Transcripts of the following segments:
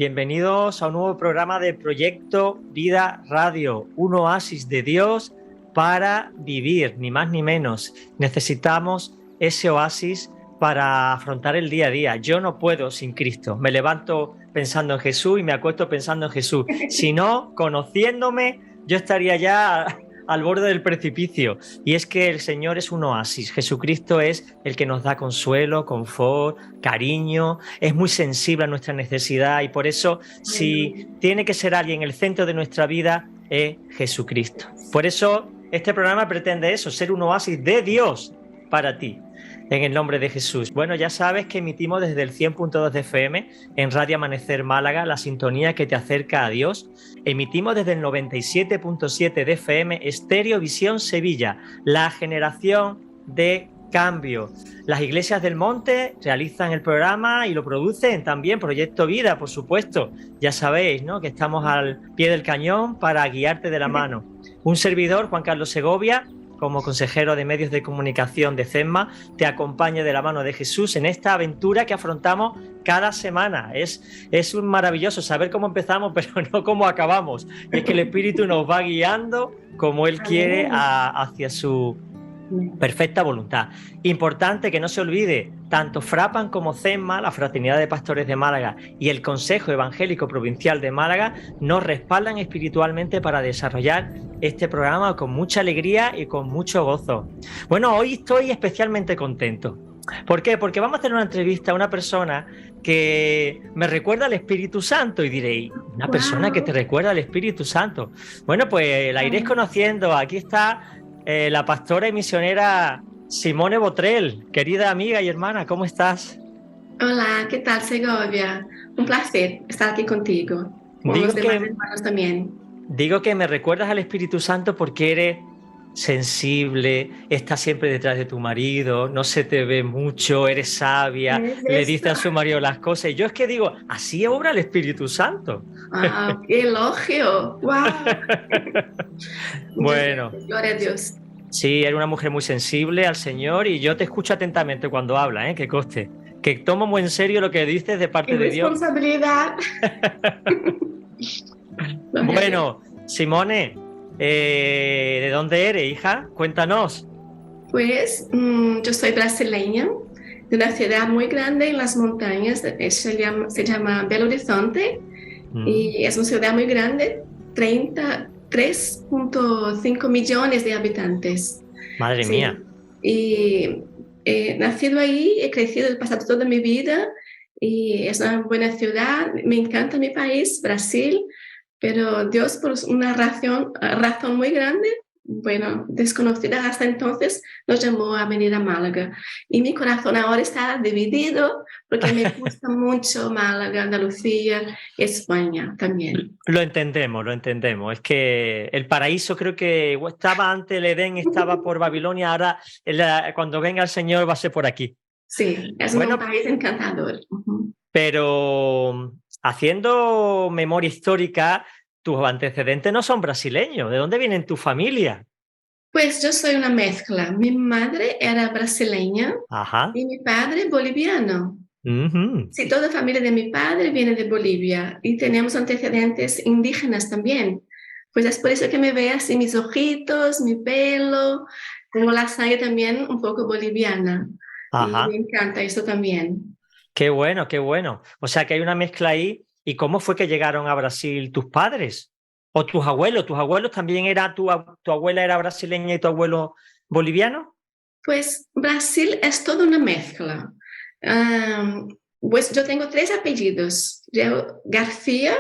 bienvenidos a un nuevo programa de Proyecto Vida Radio, un oasis de Dios para vivir, ni más ni menos. Necesitamos ese oasis para afrontar el día a día. Yo no puedo sin Cristo. Me levanto pensando en Jesús y me acuesto pensando en Jesús. Si no, conociéndome, yo estaría ya al borde del precipicio. Y es que el Señor es un oasis. Jesucristo es el que nos da consuelo, confort, cariño. Es muy sensible a nuestra necesidad y por eso, si tiene que ser alguien el centro de nuestra vida, es Jesucristo. Por eso este programa pretende eso, ser un oasis de Dios para ti. En el nombre de Jesús. Bueno, ya sabes que emitimos desde el 100.2 de FM en Radio Amanecer Málaga, la sintonía que te acerca a Dios. Emitimos desde el 97.7 de FM Estéreo Visión Sevilla, la generación de cambio. Las iglesias del monte realizan el programa y lo producen también Proyecto Vida, por supuesto. Ya sabéis, ¿no?, que estamos al pie del cañón para guiarte de la mano. Un servidor, Juan Carlos Segovia, como consejero de medios de comunicación de CESMA, te acompaña de la mano de Jesús en esta aventura que afrontamos cada semana. Es un maravilloso saber cómo empezamos, pero no cómo acabamos. Y es que el Espíritu nos va guiando como Él quiere hacia su perfecta voluntad. Importante que no se olvide, tanto Frapan como CESMA, la Fraternidad de Pastores de Málaga, y el Consejo Evangélico Provincial de Málaga nos respaldan espiritualmente para desarrollar este programa con mucha alegría y con mucho gozo. Bueno, hoy estoy especialmente contento. ¿Por qué? Porque vamos a hacer una entrevista a una persona que me recuerda al Espíritu Santo y diréis, ¿una persona que te recuerda al Espíritu Santo? Bueno, pues la iréis conociendo. Aquí está la pastora y misionera Simone Botrel. Querida amiga y hermana, ¿cómo estás? Hola, ¿qué tal, Segovia? Un placer estar aquí contigo. Con los demás hermanos también. Digo que me recuerdas al Espíritu Santo porque eres sensible, estás siempre detrás de tu marido, no se te ve mucho, eres sabia, le dices a su marido las cosas. Y yo es que digo, así obra el Espíritu Santo. ¡Ah, qué elogio! ¡Wow! Bueno, gloria a Dios. Sí, eres una mujer muy sensible al Señor y yo te escucho atentamente cuando hablas, que conste, que tomo muy en serio lo que dices de parte de Dios. Responsabilidad. Bueno, Simone, ¿de dónde eres, hija? Cuéntanos. Pues yo soy brasileña, de una ciudad muy grande en las montañas, se llama Belo Horizonte, y es una ciudad muy grande, 3.5 millones de habitantes. Madre mía. Y he nacido ahí, he crecido, he pasado toda mi vida y es una buena ciudad. Me encanta mi país, Brasil, pero Dios, por una razón muy grande, bueno, desconocida hasta entonces, nos llamó a venir a Málaga. Y mi corazón ahora está dividido porque me gusta mucho Málaga, Andalucía, España también. Lo entendemos. Es que el paraíso creo que estaba antes, el Edén estaba por Babilonia, ahora cuando venga el Señor va a ser por aquí. Sí, es un país encantador. Pero haciendo memoria histórica, tus antecedentes no son brasileños. ¿De dónde viene tu familia? Pues yo soy una mezcla. Mi madre era brasileña. Ajá. Y mi padre boliviano. Uh-huh. Sí, toda la familia de mi padre viene de Bolivia y tenemos antecedentes indígenas también. Pues es por eso que me ve así mis ojitos, mi pelo, tengo la sangre también un poco boliviana. Ajá. Y me encanta eso también. Qué bueno, qué bueno. O sea que hay una mezcla ahí. ¿Y cómo fue que llegaron a Brasil tus padres? ¿O tus abuelos? ¿Tus abuelos también era, tu abuela era brasileña y tu abuelo boliviano? Pues Brasil es toda una mezcla. Pues yo tengo 3 apellidos. García,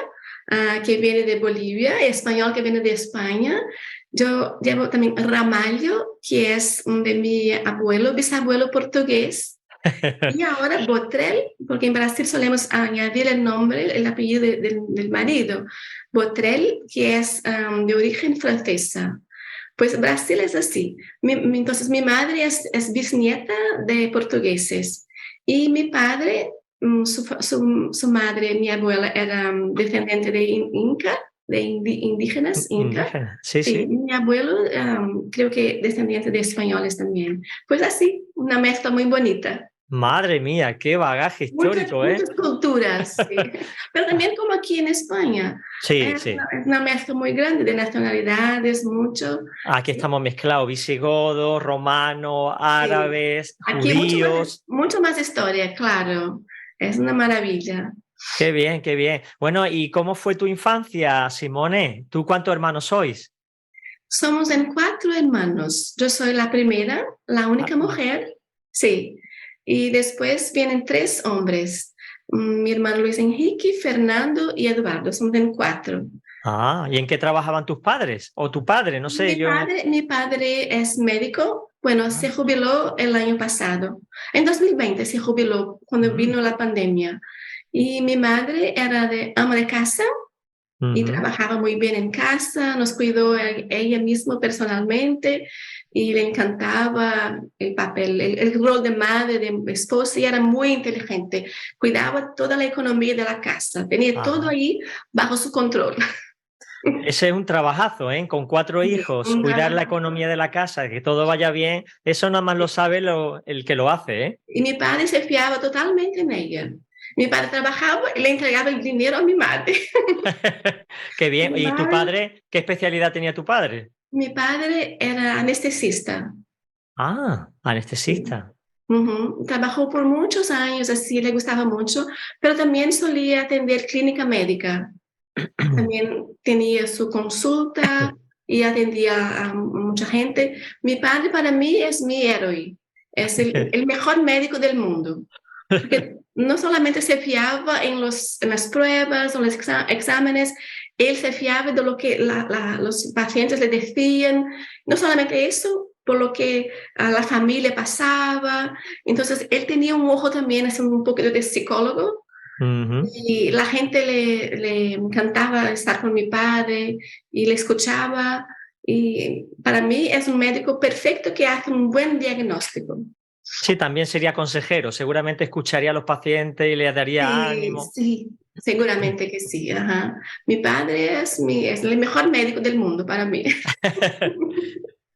que viene de Bolivia, español que viene de España. Yo llevo también Ramalho, que es de mi abuelo, bisabuelo portugués. Y ahora Botrel, porque en Brasil solemos añadir el nombre, el apellido del marido. Botrel, que es de origen francesa. Pues Brasil es así. Entonces mi madre es bisnieta de portugueses y mi padre, su madre, mi abuela, era descendiente de Inca, de indígenas Inca. Sí. Mi abuelo creo que descendiente de españoles también. Pues así, una mezcla muy bonita. Madre mía, qué bagaje Muchas, histórico, ¿eh? muchas culturas, sí. Pero también como aquí en España, Sí, sí. es una mezcla muy grande de nacionalidades, mucho. Aquí estamos mezclados, visigodos, romanos, Sí. árabes, Aquí judíos. mucho más historia, claro. Es una maravilla. Qué bien, qué bien. Bueno, ¿y cómo fue tu infancia, Simone? ¿Tú cuántos hermanos sois? Somos en cuatro hermanos. Yo soy la primera, la Ah, única mujer, sí. Y después vienen tres hombres. Mi hermano Luis Enrique, Fernando y Eduardo. Somos en cuatro. ¿Y en qué trabajaban tus padres? O tu padre, no sé, yo no. Mi padre es médico. Bueno, Ah, se jubiló el año pasado. En 2020 se jubiló cuando mm, vino la pandemia. Y mi madre era de ama de casa y ujú. trabajaba muy bien en casa, nos cuidó ella misma personalmente y le encantaba el papel, el rol de madre, de esposa y era muy inteligente. Cuidaba toda la economía de la casa, tenía todo Ajá. ahí bajo su control. Ese es un trabajazo, ¿eh? Con cuatro Sí, hijos, un cuidar la trabajo. economía de la casa, que todo vaya bien, eso nada más lo sabe el que lo hace, ¿eh? Y mi padre se fiaba totalmente en ella. Mi padre trabajaba y le entregaba el dinero a mi madre. Qué bien. Mi ¿Y tu madre, padre? ¿Qué especialidad tenía tu padre? mi padre era anestesista. Sí. Anestesista. Ujú. Trabajó por muchos años, así le gustaba mucho, pero también solía atender clínica médica. También tenía su consulta y atendía a mucha gente. Mi padre para mí es mi héroe, es el mejor médico del mundo, porque no solamente se fiaba en las pruebas o los exámenes, él se fiaba de lo que los pacientes le decían, no solamente eso, por lo que a la familia pasaba. Entonces, él tenía un ojo también, es un poco de psicólogo, Ujú. y la gente le encantaba estar con mi padre y le escuchaba. Y para mí es un médico perfecto que hace un buen diagnóstico. Sí, también sería consejero. Seguramente escucharía a los pacientes y les daría Sí, ánimo. sí, seguramente que sí. Ajá. Mi padre es el mejor médico del mundo para mí.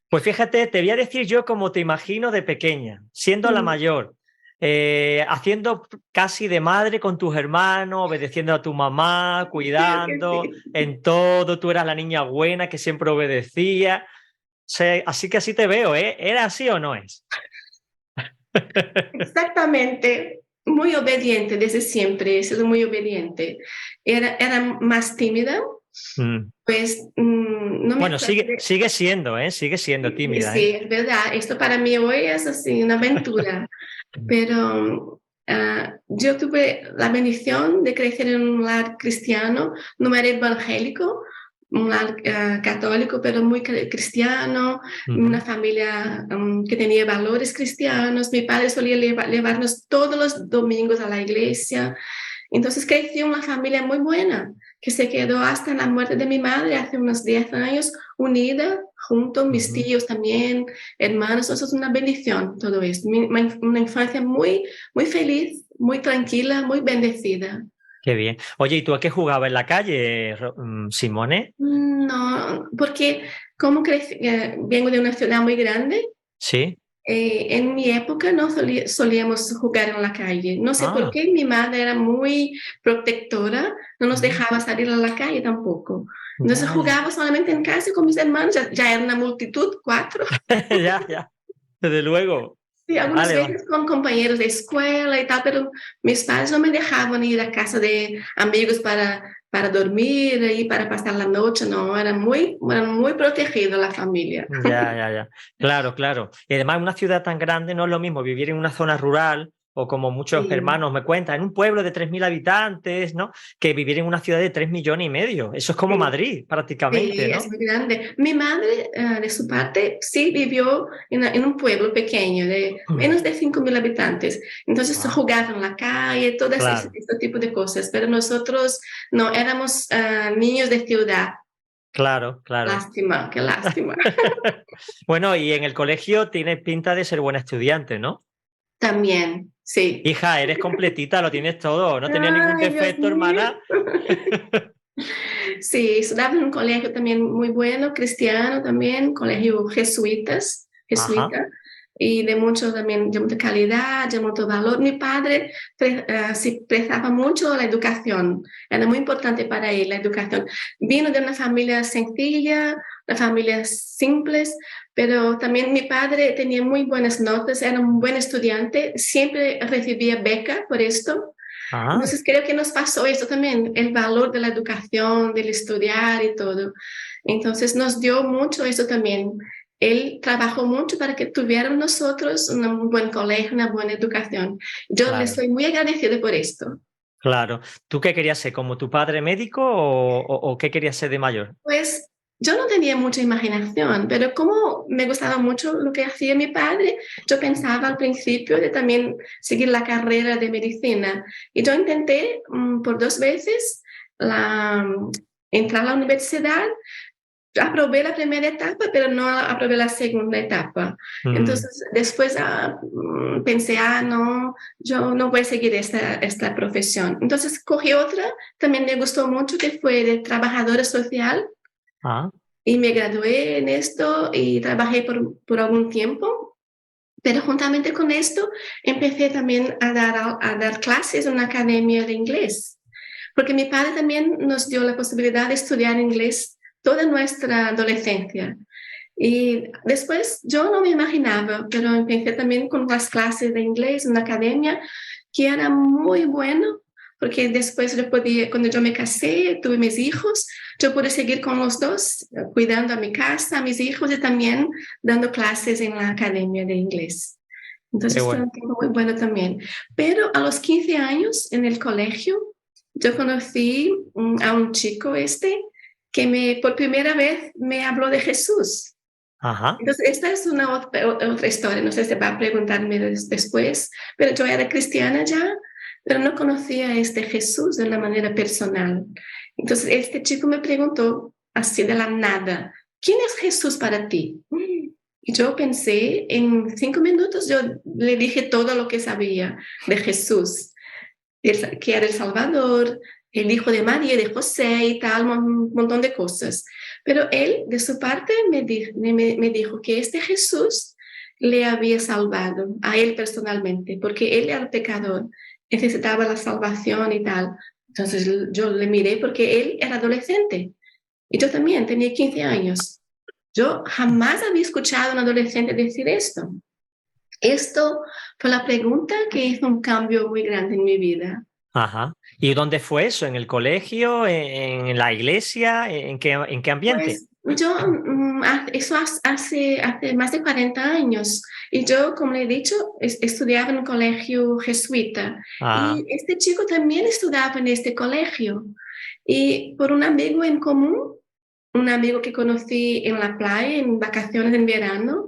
Pues fíjate, te voy a decir yo cómo te imagino de pequeña, siendo la Mm, mayor, haciendo casi de madre con tus hermanos, obedeciendo a tu mamá, creo que cuidando sí. en todo. Tú eras la niña buena que siempre obedecía. Así que así te veo, ¿eh? ¿Era así o no es? Exactamente. Muy obediente desde siempre, he sido muy obediente. Era más tímida, Mm. pues no me Bueno, acuerdo. sigue siendo, ¿eh? Sigue siendo Sí, tímida, ¿eh? sí, es verdad. Esto para mí hoy es así una aventura, pero yo tuve la bendición de crecer en un lar cristiano, no era evangélico, un lar católico, pero muy cristiano, una Ujú. familia que tenía valores cristianos. Mi padre solía llevarnos todos los domingos a la iglesia. Entonces crecí en una familia muy buena, que se quedó hasta la muerte de mi madre hace unos 10 años, unida, junto, mis Ujú. tíos también, hermanos. Eso es una bendición todo esto. Una infancia muy, muy feliz, muy tranquila, muy bendecida. Qué bien. Oye, ¿y tú a qué jugabas en la calle, Simone? No, porque como vengo de una ciudad muy grande, Sí. en mi época no solíamos jugar en la calle. No sé por Ah. qué, mi madre era muy protectora, no nos Ujú. dejaba salir a la calle tampoco. Entonces Ya, ya. jugaba solamente en casa con mis hermanos, ya era una multitud, cuatro. Ya, ya. Desde luego. Sí, algunas Vale, vale. veces con compañeros de escuela y tal, pero mis padres no me dejaban ir a casa de amigos para dormir y para pasar la noche, no, era muy protegida la familia. Ya, ya, ya. Claro, claro. Y además, una ciudad tan grande no es lo mismo vivir en una zona rural o como muchos Sí. hermanos me cuentan, en un pueblo de 3.000 habitantes, ¿no? Que vivir en una ciudad de 3,5 millones. Eso es como Sí. Madrid, prácticamente, Sí, es ¿no? muy grande. Mi madre, de su parte, sí vivió en un pueblo pequeño de menos de 5.000 habitantes. Entonces Ah, jugaba en la calle, todo claro, este tipo de cosas. Pero nosotros no, éramos niños de ciudad. claro, claro. Lástima, qué lástima. Bueno, y en el colegio tienes pinta de ser buena estudiante, ¿no? También, sí. Hija, eres completita, lo tienes todo. No tenía ningún Ay, Dios defecto, mío. hermana. Sí, estudiaba en un colegio también muy bueno, cristiano también, colegio jesuita. Ajá. y de mucho también, de mucha calidad, de mucho valor. Mi padre se prestaba mucho a la educación, era muy importante para él la educación. Vino de una familia sencilla, de familias simples, pero también mi padre tenía muy buenas notas, era un buen estudiante, siempre recibía beca por esto. Ah, Entonces creo que nos pasó eso también, el valor de la educación, del estudiar y todo. Entonces nos dio mucho eso también. Él trabajó mucho para que tuviéramos nosotros un buen colegio, una buena educación. Yo le claro, soy muy agradecida por esto. claro. ¿Tú qué querías ser? ¿Como tu padre médico o qué querías ser de mayor? Pues yo no tenía mucha imaginación, pero como me gustaba mucho lo que hacía mi padre, yo pensaba al principio de también seguir la carrera de medicina. Y yo intenté por 2 veces entrar a la universidad. Aprobé la primera etapa, pero no aprobé la segunda etapa. Mm, Entonces, después pensé, no, yo no voy a seguir esta profesión. Entonces, cogí otra, también me gustó mucho, que fue de trabajadora social, ah, y me gradué en esto y trabajé por algún tiempo. Pero juntamente con esto, empecé también a dar clases en una academia de inglés, porque mi padre también nos dio la posibilidad de estudiar inglés toda nuestra adolescencia. Y después yo no me imaginaba, pero empecé también con las clases de inglés en una academia que era muy bueno, porque después yo podía, cuando yo me casé, tuve mis hijos, yo pude seguir con los dos, cuidando a mi casa, a mis hijos y también dando clases en la academia de inglés. qué Entonces fue bueno. un tiempo muy bueno también. Pero a los 15 años en el colegio, yo conocí a un chico que por primera vez me habló de Jesús. Ajá, Entonces, esta es una otra historia, no sé si va a preguntarme después, pero yo era cristiana ya, pero no conocía a este Jesús de una manera personal. Entonces, este chico me preguntó así de la nada, ¿quién es Jesús para ti? Y yo pensé, en 5 minutos yo le dije todo lo que sabía de Jesús, que era el Salvador, el hijo de María, de José y tal, un montón de cosas. Pero él, de su parte, me dijo que este Jesús le había salvado a él personalmente, porque él era pecador, necesitaba la salvación y tal. Entonces yo le miré porque él era adolescente y yo también tenía 15 años. Yo jamás había escuchado a un adolescente decir esto. Esto fue la pregunta que hizo un cambio muy grande en mi vida. ajá. ¿Y dónde fue eso? ¿En el colegio? ¿En la iglesia? En qué ambiente? Pues yo, eso hace más de 40 años. Y yo, como le he dicho, estudiaba en un colegio jesuita. Ah, Y este chico también estudiaba en este colegio. Y por un amigo en común, un amigo que conocí en la playa, en vacaciones en verano,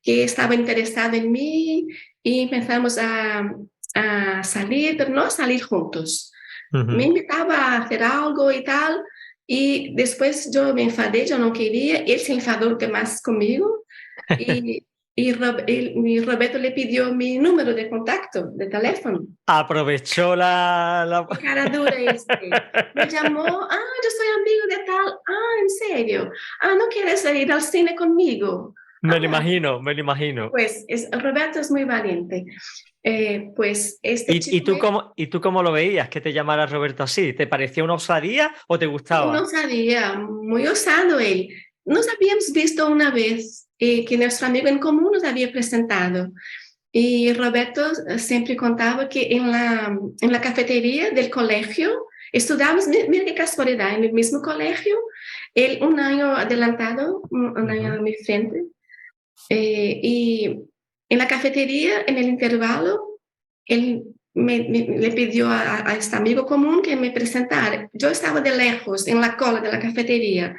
que estaba interesado en mí y empezamos a salir, pero no a salir juntos. Me ujú. invitaba a hacer algo y tal, y después yo me enfadé, yo no quería, él se enfadó más conmigo y, y Roberto le pidió mi número de contacto, de teléfono. Aprovechó la... Qué cara dura este. Me llamó, yo soy amigo de tal, ¿en serio? ¿No quieres ir al cine conmigo? Me lo Ah, imagino, me lo imagino. pues Roberto es muy valiente. Pues este ¿Y chico me y tú cómo lo veías que te llamara Roberto así? ¿Te parecía una osadía o te no gustaba? sabía, muy osado él. Nos habíamos visto una vez que nuestro amigo en común nos había presentado. Y Roberto siempre contaba que en la cafetería del colegio estudábamos, mira qué casualidad, en el mismo colegio, él un año adelantado, un año Ujú. a mi frente, y en la cafetería, en el intervalo, él le pidió a este amigo común que me presentara. Yo estaba de lejos, en la cola de la cafetería,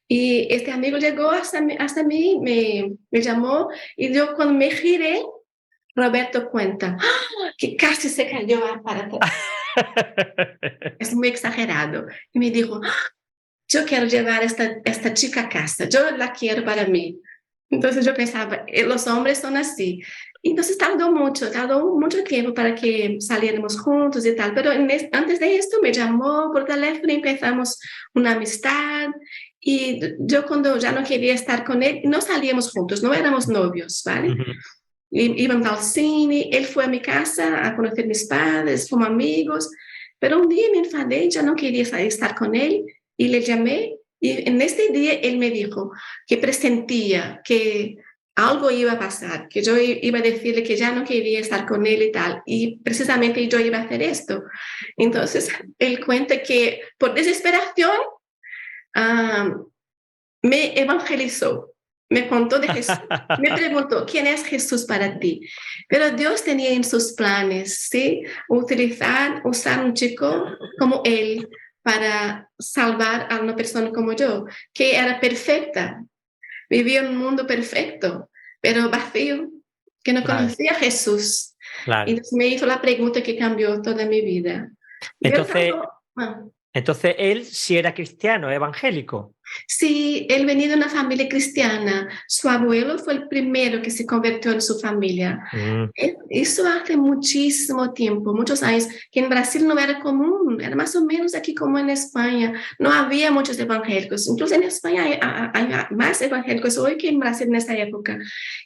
y este amigo llegó hasta mí, me llamó, y yo cuando me giré, Roberto cuenta que casi se cayó para atrás. Es muy exagerado. Y me dijo, yo quiero llevar esta chica a casa, yo la quiero para mí. Entonces yo pensaba, los hombres son así. Entonces tardó mucho tiempo para que saliéramos juntos y tal, pero antes de esto me llamó por teléfono y empezamos una amistad. Y yo cuando ya no quería estar con él, no salíamos juntos, no éramos novios, ¿vale? Ujú. íbamos al cine, él fue a mi casa a conocer a mis padres, fuimos amigos, pero un día me enfadé, ya no quería estar con él y le llamé y en este día él me dijo que presentía que algo iba a pasar, que yo iba a decirle que ya no quería estar con él y tal, y precisamente yo iba a hacer esto. Entonces, él cuenta que por desesperación me evangelizó, me contó de Jesús, me preguntó, ¿quién es Jesús para ti? Pero Dios tenía en sus planes, ¿sí? Usar un chico como él para salvar a una persona como yo, que era perfecta, vivía en un mundo perfecto, pero vacío, que no Claro, conocía a Jesús. Y claro. me hizo la pregunta que cambió toda mi vida. Yo Entonces, tampoco, entonces él sí era cristiano, evangélico. sí, él venía de una familia cristiana. Su abuelo fue el primero que se convirtió en su familia. Mm, Eso hace muchísimo tiempo, muchos años, que en Brasil no era común, era más o menos aquí como en España. No había muchos evangélicos. Incluso en España hay más evangélicos hoy que en Brasil en esa época.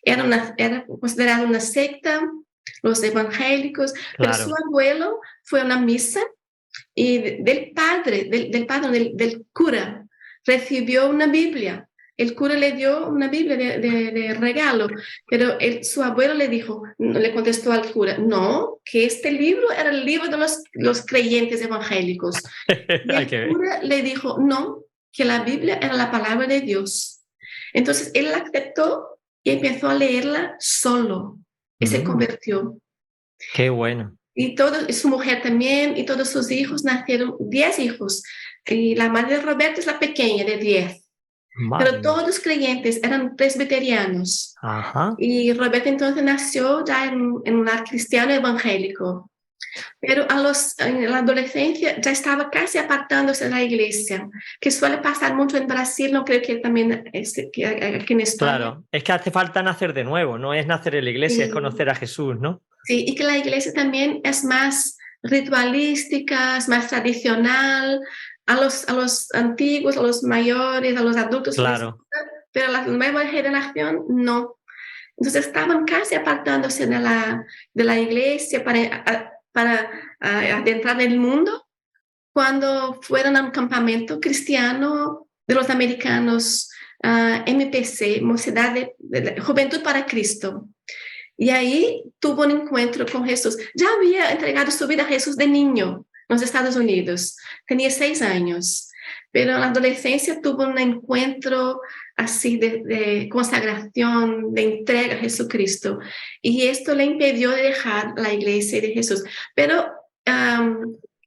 Era considerada una secta, los evangélicos, pero su claro. abuelo fue a una misa y del cura, recibió una Biblia. El cura le dio una Biblia de regalo, pero su abuelo le contestó al cura, no, que este libro era el libro de los creyentes evangélicos. Y Hay el que ver. cura le dijo, no, que la Biblia era la palabra de Dios. Entonces él la aceptó y empezó a leerla solo y se Mm, convirtió. qué bueno. Y su mujer también, y todos sus hijos nacieron, 10 hijos. Y la madre de Roberto es la pequeña, de 10. Pero Madre mía. todos presbiterianos eran presbiterianos. Ajá. Y Roberto entonces nació ya en un lar cristiano evangélico. Pero en la adolescencia ya estaba casi apartándose de la iglesia, que suele pasar mucho en Brasil, no creo que también que aquí en España. Claro, es que hace falta nacer de nuevo, no es nacer en la iglesia, es Sí. conocer a Jesús, ¿no? Sí, y que la iglesia también es más ritualística, es más tradicional, a los antiguos, a los mayores, a los adultos les Claro, gusta, pero a la nueva generación no. Entonces estaban casi apartándose de la iglesia para adentrar en el mundo cuando fueron a un campamento cristiano de los americanos, MPC, Juventud para Cristo. Y ahí tuvo un encuentro con Jesús. Ya había entregado su vida a Jesús de niño en los Estados Unidos. Tenía 6 años. Pero en la adolescencia tuvo un encuentro así de consagración, de entrega a Jesucristo. Y esto le impidió de dejar la iglesia de Jesús. Pero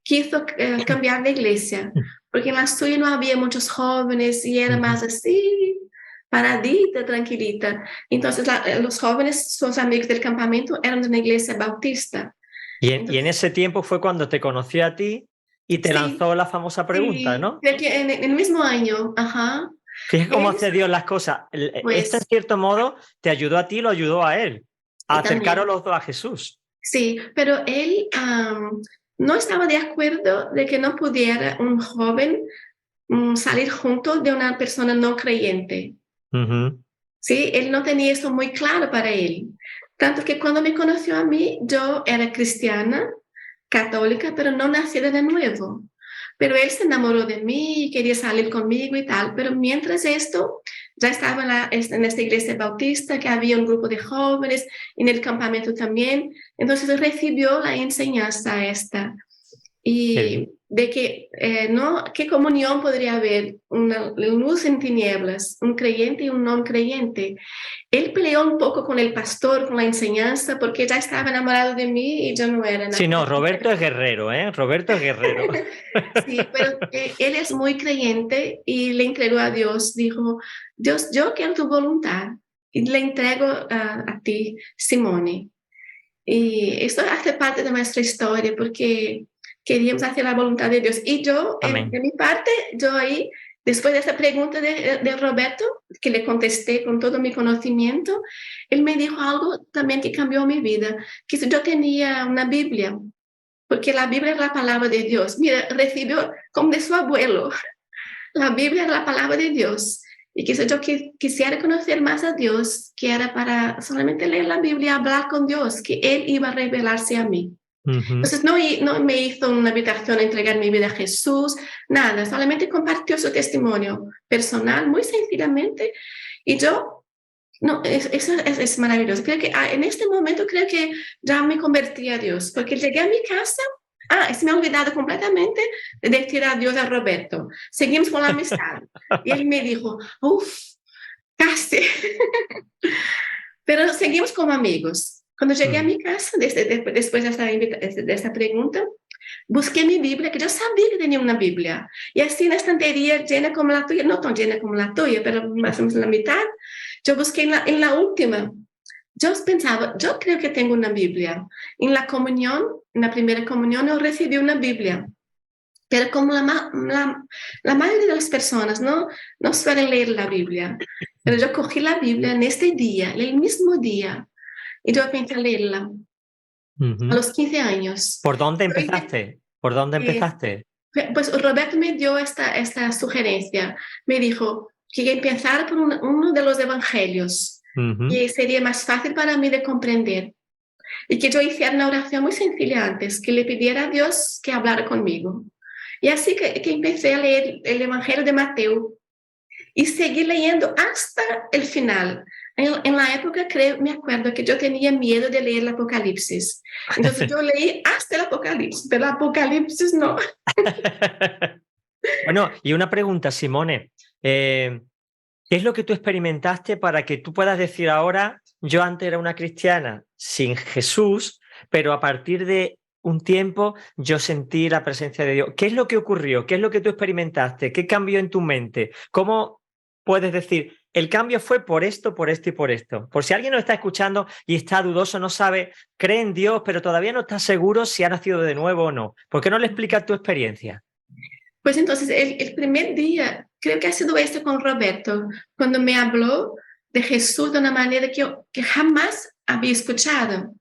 quiso cambiar de iglesia, porque en la suya no había muchos jóvenes y era más así, paradita, tranquilita. Entonces los jóvenes, sus amigos del campamento, eran de una iglesia bautista. y en Entonces, ese tiempo fue cuando te conoció a ti y te sí, lanzó la famosa pregunta, sí, ¿no? creo que en el mismo año, ajá. Fíjate cómo Él, hace Dios las cosas. Esto en pues, cierto modo te ayudó a ti, lo ayudó a él, a y acercaros también, los dos a Jesús. sí, pero él no estaba de acuerdo de que no pudiera un joven salir junto de una persona no creyente. Ujú. ¿Sí? Él no tenía eso muy claro para él. Tanto que cuando me conoció a mí, yo era cristiana, católica, pero no nacida de nuevo. Pero él se enamoró de mí, quería salir conmigo y tal. Pero mientras esto, ya estaba en esta iglesia bautista, que había un grupo de jóvenes, en el campamento también. Entonces recibió la enseñanza esta. Qué bien. Y de que no, qué comunión podría haber, una luz en tinieblas, un creyente y un no creyente. Él peleó un poco con el pastor, con la enseñanza, porque ya estaba enamorado de mí y yo no era Sí, nada. no, Roberto es guerrero, ¿eh? Roberto es guerrero. Sí, pero él es muy creyente y le entregó a Dios, dijo, Dios, yo quiero tu voluntad y le entrego a ti, Simone. Y esto hace parte de nuestra historia porque queríamos hacer la voluntad de Dios. Y yo, de Amén. mi parte, yo ahí, después de esta pregunta de Roberto, que le contesté con todo mi conocimiento, él me dijo algo también que cambió mi vida, que si yo tenía una Biblia, porque la Biblia es la palabra de Dios. Mira, recibió como de su abuelo, la Biblia es la palabra de Dios. y que yo quisiera conocer más a Dios, que era para solamente leer la Biblia y hablar con Dios, que Él iba a revelarse a mí. Entonces no me hizo una invitación a entregar mi vida a Jesús, nada, solamente compartió su testimonio personal muy sencillamente, y yo, no, eso es maravilloso. Creo que en este momento creo que ya me convertí a Dios, porque llegué a mi casa. Se me ha olvidado completamente de decir adiós a Roberto. Seguimos con la amistad. Y él me dijo, casi. Pero seguimos como amigos. Cuando llegué a mi casa, después de esta pregunta, busqué mi Biblia, que yo sabía que tenía una Biblia. Y así en la estantería llena como la tuya, no tan llena como la tuya, pero más o menos la mitad, yo busqué en la última. Yo pensaba, yo creo que tengo una Biblia. En la comunión, en la primera comunión, yo recibí una Biblia. Pero como la mayoría de las personas no suelen leer la Biblia, pero yo cogí la Biblia en este día, el mismo día, y yo empecé a leerla a los 15 años. ¿Por dónde empezaste? ¿Por dónde empezaste? Pues Roberto me dio esta sugerencia. Me dijo que empezar por uno de los evangelios, que sería más fácil para mí de comprender. Y que yo hiciera una oración muy sencilla antes, que le pidiera a Dios que hablara conmigo. Y así que empecé a leer el Evangelio de Mateo y seguí leyendo hasta el final. En la época, me acuerdo que yo tenía miedo de leer el Apocalipsis. Entonces yo leí hasta el Apocalipsis, pero el Apocalipsis no. Bueno, y una pregunta, Simone. ¿Qué es lo que tú experimentaste para que tú puedas decir ahora, yo antes era una cristiana sin Jesús, pero a partir de un tiempo yo sentí la presencia de Dios? ¿Qué es lo que ocurrió? ¿Qué es lo que tú experimentaste? ¿Qué cambió en tu mente? ¿Cómo puedes decir, el cambio fue por esto y por esto? Por si alguien nos está escuchando y está dudoso, no sabe, cree en Dios, pero todavía no está seguro si ha nacido de nuevo o no. ¿Por qué no le explicas tu experiencia? Pues entonces, el primer día, creo que ha sido esto con Roberto, cuando me habló de Jesús de una manera que jamás había escuchado.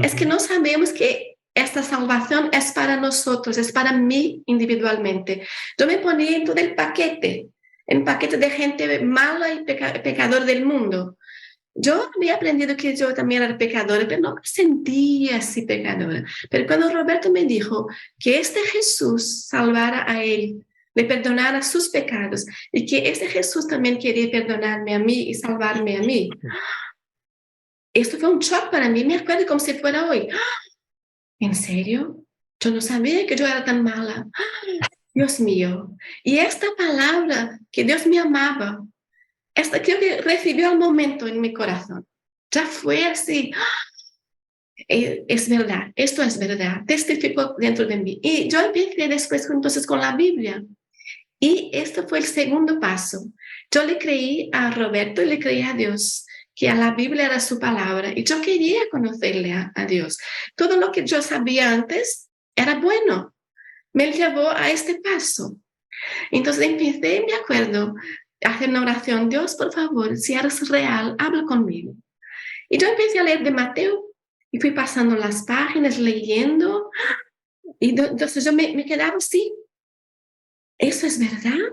Es que no sabemos que esta salvación es para nosotros, es para mí individualmente. Yo me ponía en todo el paquete de gente mala y pecador del mundo. Yo había aprendido que yo también era pecadora, pero no me sentía así pecadora. Pero cuando Roberto me dijo que este Jesús salvara a él, le perdonara sus pecados, y que este Jesús también quería perdonarme a mí y salvarme a mí, esto fue un shock para mí. Me acuerdo como si fuera hoy. ¿En serio? Yo no sabía que yo era tan mala. Dios mío. Y esta palabra, que Dios me amaba, esta creo que recibió al momento en mi corazón. Ya fue así. Es verdad, esto es verdad. Testificó dentro de mí. Y yo empecé después entonces con la Biblia. Y esto fue el segundo paso. Yo le creí a Roberto y le creí a Dios, que a la Biblia era su palabra, y yo quería conocerle a Dios. Todo lo que yo sabía antes era bueno. Me llevó a este paso. Entonces empecé, me acuerdo, a hacer una oración. Dios, por favor, si eres real, habla conmigo. Y yo empecé a leer de Mateo y fui pasando las páginas, leyendo. Y entonces yo me quedaba así. ¿Eso es verdad?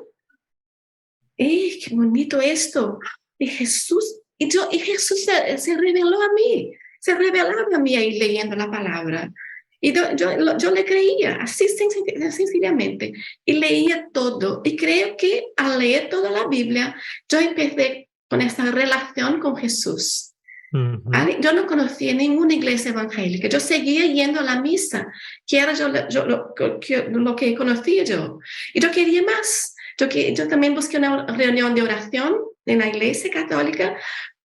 ¡Qué bonito esto! Y Jesús se reveló a mí, se revelaba a mí ahí leyendo la palabra. Y yo le creía, así sencillamente, y leía todo. Y creo que al leer toda la Biblia, yo empecé con esta relación con Jesús. Yo no conocía ninguna iglesia evangélica. Yo seguía yendo a la misa, que era lo que conocía yo. Y yo quería más. Yo también busqué una reunión de oración en la iglesia católica.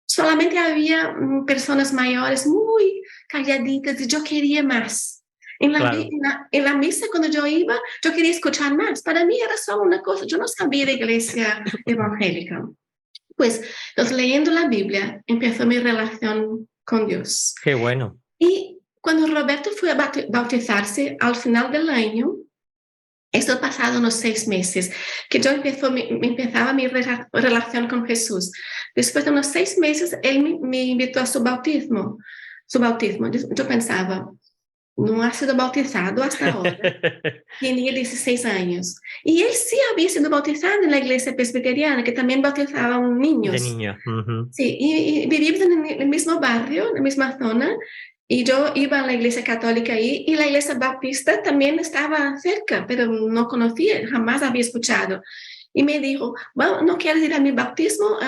Solamente había personas mayores muy calladitas y yo quería más. En la misa, cuando yo iba, yo quería escuchar más. Para mí era solo una cosa. Yo no sabía de iglesia evangélica. Pues, entonces, leyendo la Biblia, empezó mi relación con Dios. Qué bueno. Y cuando Roberto fue a bautizarse al final del año, esto pasado unos 6 meses, que yo empezaba mi relación con Jesús. Después de unos 6 meses, él me invitó a su bautismo. Yo pensaba, no ha sido bautizado hasta ahora. Tenía 16 años. Y él sí había sido bautizado en la iglesia presbiteriana, que también bautizaban niños. De niño. Uh-huh. Sí, y vivíamos en el mismo barrio, en la misma zona, y yo iba a la iglesia católica ahí, y la iglesia bautista también estaba cerca, pero no conocía, jamás había escuchado. Y me dijo, bueno, ¿no quieres ir a mi bautismo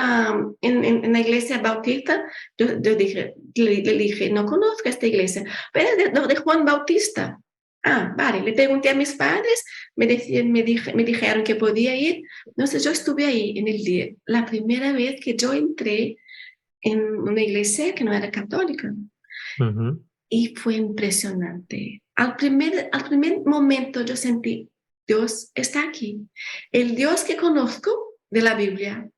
en la iglesia bautista? Yo dije, le dije, no conozco esta iglesia, pero es de Juan Bautista. Ah, vale, le pregunté a mis padres, me dijeron que podía ir. Entonces yo estuve ahí en el día, la primera vez que yo entré en una iglesia que no era católica. Uh-huh. Y fue impresionante. Al primer momento yo sentí, Dios está aquí. El Dios que conozco de la Biblia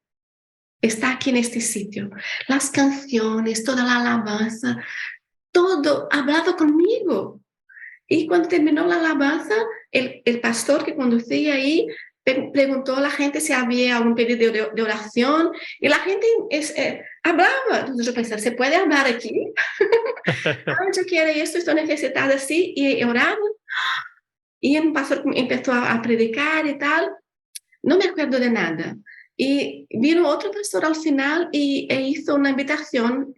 está aquí en este sitio. Las canciones, toda la alabanza, todo hablado conmigo. Y cuando terminó la alabanza, el pastor que conducía ahí preguntó a la gente si había algún pedido de oración, y la gente hablaba. Entonces yo pensé, ¿se puede hablar aquí? Yo quiero esto, estoy necesitada así, y oraba. Y el pastor empezó a predicar y tal. No me acuerdo de nada. Y vino otro pastor al final e hizo una invitación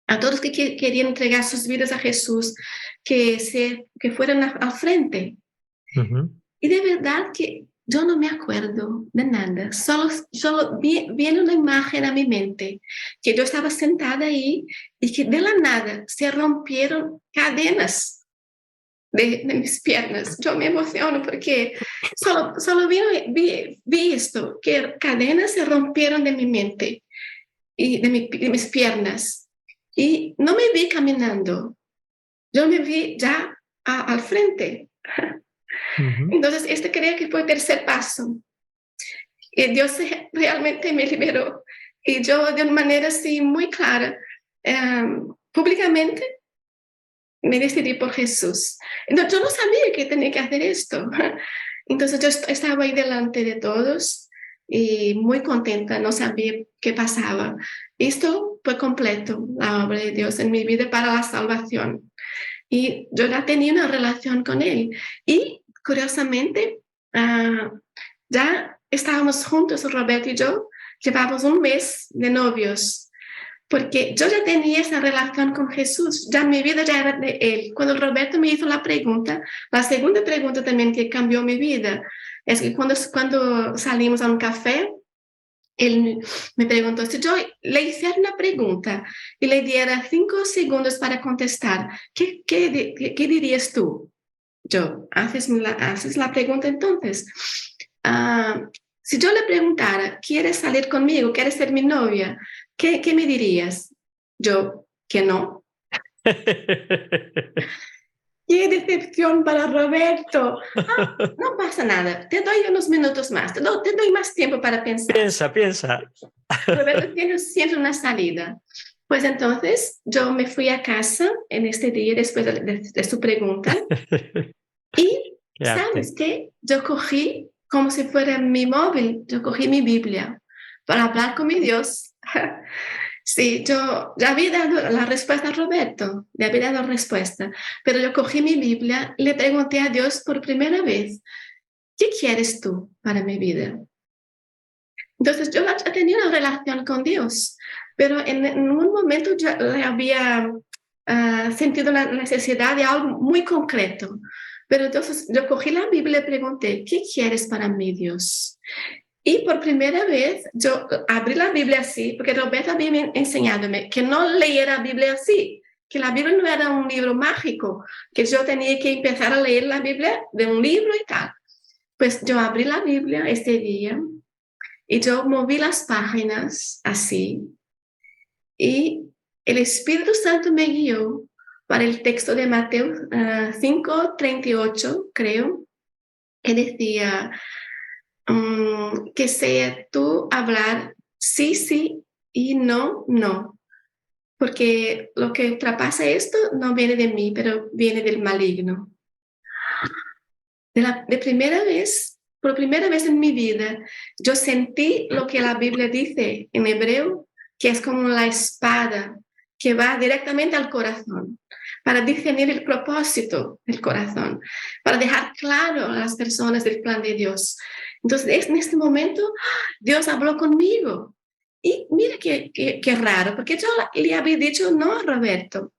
a todos que querían entregar sus vidas a Jesús, que fueran al frente. Uh-huh. Y de verdad que yo no me acuerdo de nada, solo viene una imagen a mi mente, que yo estaba sentada ahí y que de la nada se rompieron cadenas de mis piernas. Yo me emociono porque solo vi esto, que cadenas se rompieron de mi mente y de mis piernas. Y no me vi caminando, yo me vi ya al frente. Uh-huh. Entonces, este creo que fue el tercer paso. Y Dios realmente me liberó. Y yo, de una manera así muy clara, públicamente, me decidí por Jesús. Entonces, yo no sabía que tenía que hacer esto. Entonces, yo estaba ahí delante de todos y muy contenta, no sabía qué pasaba. Esto fue completo, la obra de Dios en mi vida para la salvación. Y yo ya tenía una relación con Él. Y, curiosamente, ya estábamos juntos, Roberto y yo, llevábamos un mes de novios, porque yo ya tenía esa relación con Jesús, ya mi vida ya era de Él. Cuando Roberto me hizo la pregunta, la segunda pregunta también que cambió mi vida, es que cuando salimos a un café, él me preguntó si yo le hiciera una pregunta y le diera 5 segundos para contestar, ¿qué dirías tú? Yo, haces la pregunta entonces. Si yo le preguntara, ¿quieres salir conmigo? ¿Quieres ser mi novia? ¿Qué me dirías? Yo, que no. ¡Qué decepción para Roberto! No pasa nada, te doy unos minutos más, te doy más tiempo para pensar. Piensa. Roberto tiene siempre una salida. Pues entonces yo me fui a casa en este día después de su pregunta y, ¿sabes qué? Yo cogí, como si fuera mi móvil, yo cogí mi Biblia para hablar con mi Dios. Sí, yo ya había dado la respuesta a Roberto, le había dado respuesta, pero yo cogí mi Biblia y le pregunté a Dios por primera vez, ¿qué quieres tú para mi vida? Entonces yo tenía una relación con Dios, pero en un momento yo le había sentido la necesidad de algo muy concreto. Pero entonces yo cogí la Biblia y pregunté, ¿qué quieres para mí, Dios? Y por primera vez yo abrí la Biblia así, porque Roberto había enseñándome que no leyera la Biblia así, que la Biblia no era un libro mágico, que yo tenía que empezar a leer la Biblia de un libro y tal. Pues yo abrí la Biblia este día y yo moví las páginas así y el Espíritu Santo me guió para el texto de Mateo 5:38, creo, que decía que sea tú hablar sí, sí y no, no. Porque lo que ultrapasa esto no viene de mí, pero viene del maligno. Por primera vez en mi vida, yo sentí lo que la Biblia dice en hebreo, que es como la espada que va directamente al corazón. para discernir el propósito del corazón, para dejar claro a las personas el plan de Dios. Entonces, en este momento, Dios habló conmigo. Y mira qué raro, porque yo le había dicho no a Roberto.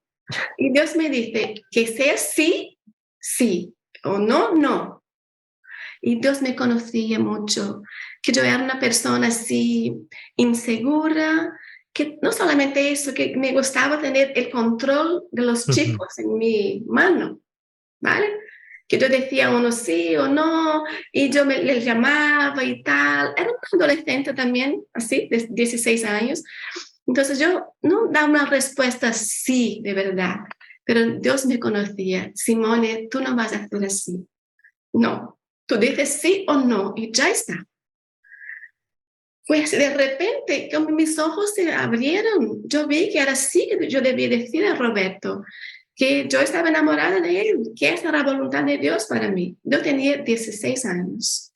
Y Dios me dice que sea sí, sí, o no, no. Y Dios me conocía mucho, que yo era una persona así insegura, que no solamente eso, que me gustaba tener el control de los chicos en mi mano, ¿vale? Que yo decía uno sí o no, y yo les llamaba y tal. Era una adolescente también, así, de 16 años. Entonces yo no daba una respuesta sí, de verdad, pero Dios me conocía. Simone, tú no vas a hacer así. No, tú dices sí o no y ya está. Pues de repente, como mis ojos se abrieron, yo vi que era así que yo debía decir a Roberto, que yo estaba enamorada de él, que esa era la voluntad de Dios para mí. Yo tenía 16 años.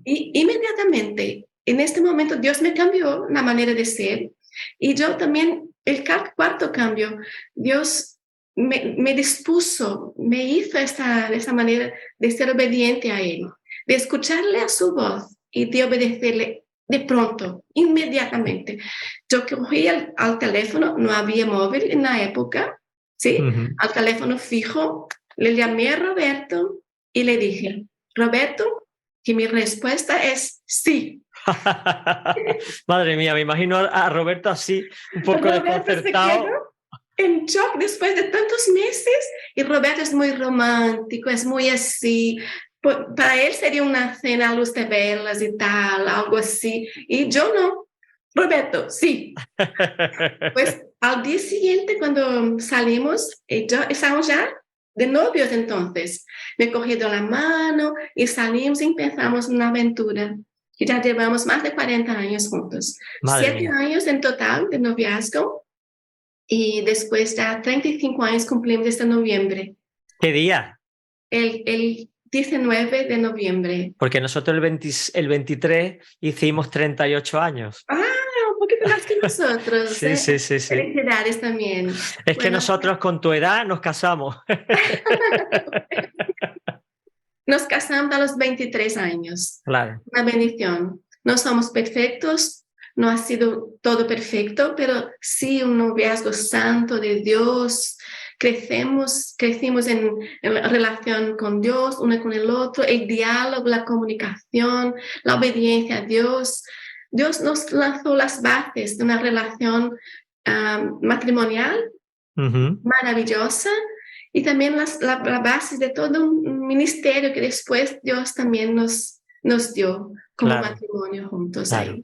Y inmediatamente, en este momento, Dios me cambió la manera de ser. Y yo también, el cuarto cambio, Dios me dispuso, me hizo esa manera de ser obediente a Él, de escucharle a su voz y de obedecerle de pronto, inmediatamente. Yo cogí al teléfono, no había móvil en la época, ¿sí? Al teléfono fijo, le llamé a Roberto y le dije, Roberto, que mi respuesta es sí. Madre mía, me imagino a Roberto así, un poco desconcertado. En shock después de tantos meses, y Roberto es muy romántico, es muy así. Para él sería una cena a luz de velas y tal, algo así. Y yo no. Roberto, sí. Pues al día siguiente, cuando salimos, estábamos ya de novios entonces. Me cogió de la mano y salimos y empezamos una aventura. Y ya llevamos más de 40 años juntos. Madre 7 mía. años en total de noviazgo. Y después ya 35 años cumplimos este noviembre. ¿Qué día? El 19 de noviembre. Porque nosotros el 23 hicimos 38 años. Ah, un poquito más que nosotros. Sí, sí, sí, sí. Felicidades también. Es que nosotros con tu edad nos casamos. Nos casamos a los 23 años. Claro. Una bendición. No somos perfectos, no ha sido todo perfecto, pero sí un noviazgo santo de Dios. Crecimos en relación con Dios, uno con el otro, el diálogo, la comunicación, la obediencia a Dios. Dios nos lanzó las bases de una relación matrimonial maravillosa y también la base de todo un ministerio que después Dios también nos dio como matrimonio juntos ahí.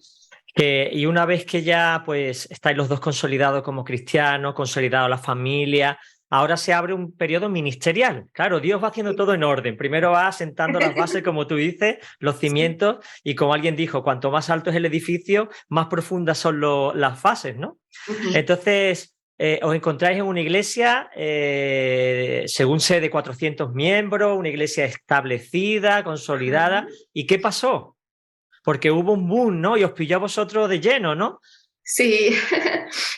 Y una vez que ya pues estáis los dos consolidados como cristianos, consolidado la familia, ahora se abre un periodo ministerial. Claro, Dios va haciendo todo en orden. Primero va sentando las bases, como tú dices, los cimientos, y como alguien dijo, cuanto más alto es el edificio, más profundas son las fases, ¿no? Entonces, os encontráis en una iglesia, según sé, de 400 miembros, una iglesia establecida, consolidada. ¿Y qué pasó? Porque hubo un boom, ¿no? Y os pilló a vosotros de lleno, ¿no? Sí,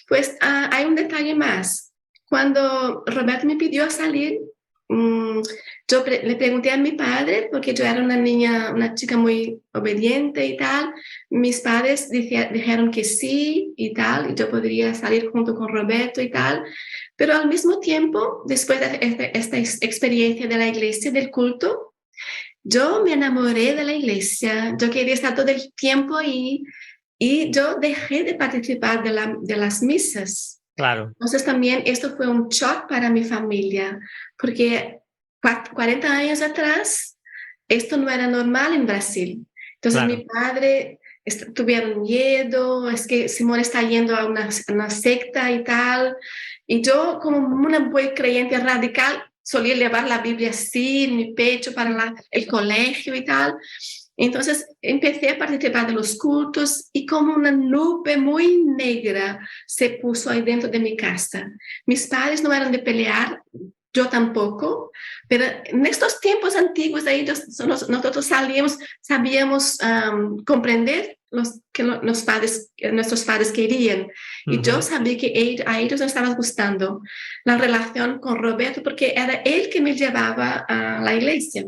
pues hay un detalle más. Cuando Roberto me pidió salir, yo le pregunté a mi padre, porque yo era una chica muy obediente y tal. Mis padres dijeron que sí y tal, y yo podría salir junto con Roberto y tal. Pero al mismo tiempo, después de esta experiencia de la iglesia, del culto, yo me enamoré de la iglesia. Yo quería estar todo el tiempo ahí. Y yo dejé de participar de las misas. Claro. Entonces también esto fue un shock para mi familia, porque 40 años atrás esto no era normal en Brasil. Entonces mi padre tuvieron miedo, es que Simone está yendo a una secta y tal. Y yo, como una buena creyente radical, solía llevar la Biblia así en mi pecho para el colegio y tal. Entonces empecé a participar de los cultos y como una nube muy negra se puso ahí dentro de mi casa. Mis padres no eran de pelear, yo tampoco, pero en estos tiempos antiguos ahí nosotros sabíamos comprender nuestros padres querían. Y yo sabía que a ellos no estaba gustando la relación con Roberto porque era él que me llevaba a la iglesia.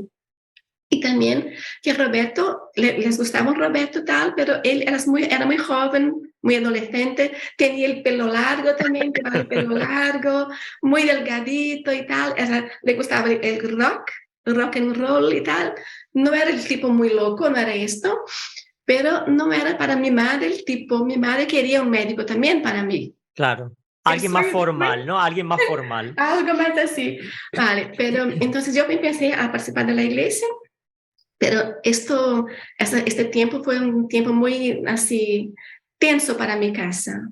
Y también que Roberto, les gustaba Roberto tal, pero él era muy joven, muy adolescente, tenía el pelo largo también, el pelo largo, muy delgadito y tal, le gustaba el rock and roll y tal. No era el tipo muy loco, no era esto, pero no era para mi madre el tipo. Mi madre quería un médico también para mí. Claro. Alguien más formal, ¿no? Alguien más formal. Algo más así. Vale, pero entonces yo empecé a participar de la iglesia. Pero este tiempo fue un tiempo muy así tenso para mi casa.